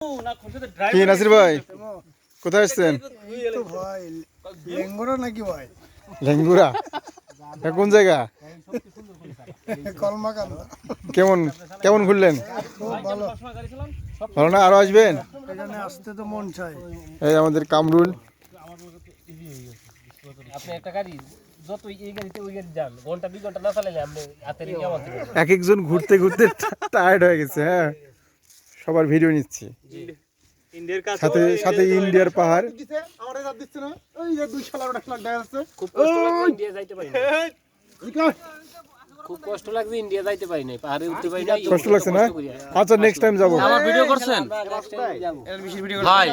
কি নাসির ভাই কোথায় আসছেন? লেঙ্গুরা নাকি ভাই? লেঙ্গুরা কোন জায়গা? কলমাকান্দা। কেমন কেমন ঘুরলেন? খুব ভালো। ভালো না? আরো আসবেন? এখানে আসতে তো মন চাই। এই আমাদের কামরুল। আপনি একটা গাড়ি যত এই গাড়িতে ওই গাড়ি যান ঘন্টা 2 ঘন্টা না চালালে আপনি হাতে রেখে আমার এক একজন ঘুরতে ঘুরতে টায়ার্ড হয়ে গেছে। হ্যাঁ, সবার ভিডিও নিচ্ছি। সাথে সাথে ইন্ডিয়ার পাহাড়। খুব কষ্ট লাগছে ইন্ডিয়া যাইতে পারি না। খুব কষ্ট লাগছে ইন্ডিয়া যাইতে পারি না, পাহাড়ে উঠতে পারি না। কষ্ট লাগছে না? আচ্ছা নেক্সট টাইম যাবো। আমার ভিডিও করছেন ভাই? ভাই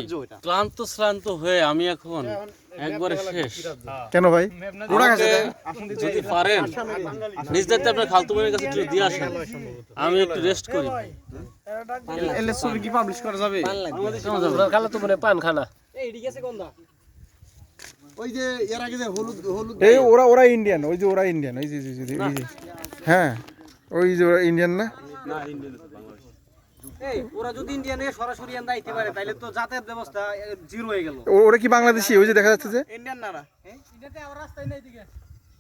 ক্লান্ত শ্রান্ত হয়ে আমি এখন একবারে শেষ। কেন ভাই? যদি পারেন নিজ দায়িত্বে আপনার খালতু বোনের কাছে একটু দিয়ে আসেন, আমি একটু রেস্ট করি। ছবি কি পাবলিশ করা যাবে? খালা তো মনে পান খানা ওই যে এর আগে যে হলুদ হলুদ এই ওরা ওরা ইন্ডিয়ান, ওই যে ওরা ইন্ডিয়ান, ওই যে এই যে হ্যাঁ ওই যে ওরা ইন্ডিয়ান না? এই ওরা যদি ইন্ডিয়ানে সরাসরি আনতে আইতে পারে তাহলে তো যাতায়াত ব্যবস্থা জিরো হয়ে গেল। ওরা কি বাংলাদেশি? ওই যে দেখা যাচ্ছে যে ইন্ডিয়ান না ইন্ডিয়াতে আবার রাস্তায় নাই দিকে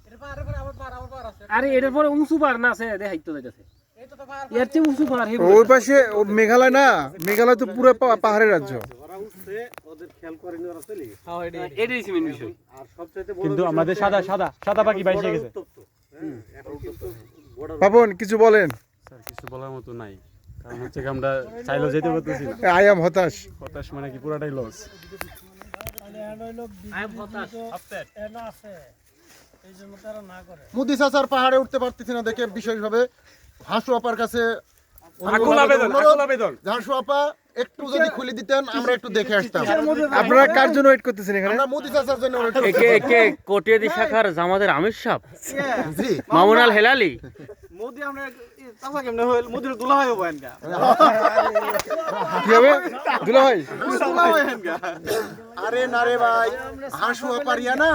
এটা পার করে আবার পার আছে। আরে এটার পরে উঁচু পাহাড় না আছে দেখাইতো যাইতেছে, এই তো পাহাড় এর চেয়ে উঁচু পাহাড় ওই পাশে মেঘালয় না? মেঘালয় তো পুরো পাহাড়ের রাজ্য। ওরা উঠছে ওদের খেয়াল করেনি ওরা চলে গেছে। হ্যাঁ এটাই মেইন বিষয়। আর সবচেয়ে বড় কিন্তু আমাদের সাদা পাখি বাইসে গেছে। এখন কিন্তু পাপন কিছু বলেন। স্যার কিছু বলার মতো নাই, কারণ হচ্ছে কি আমরা চাইলেও যেতে পারতেছি না। আই এম হতাশ। হতাশ মানে কি পুরাটাই লস। মুদি চাচার পাহাড়ে উঠতে পারতেছি না দেখে বিশেষভাবে হাসু আপার কাছে আকুল আবেদন। হাসু আপা একটু যদি খুলে দিতেন আমরা একটু দেখে আসতাম। আপনারা কার জন্য ওয়েট করতেছেন এখানে? আমরা মুদি চাচার জন্য wait করছি। একে কোটিয়াদি শাখার জামাতের আমির সাহেব জি মামুন আল হেলালি। মোদি আমরা চাচা কেমনে হইল মোদির দুলা হয় হবেনগা কি হবে? দুলা ভাই দুলা হবেনগা। আরে না রে ভাই হাসু আপার ইয়া না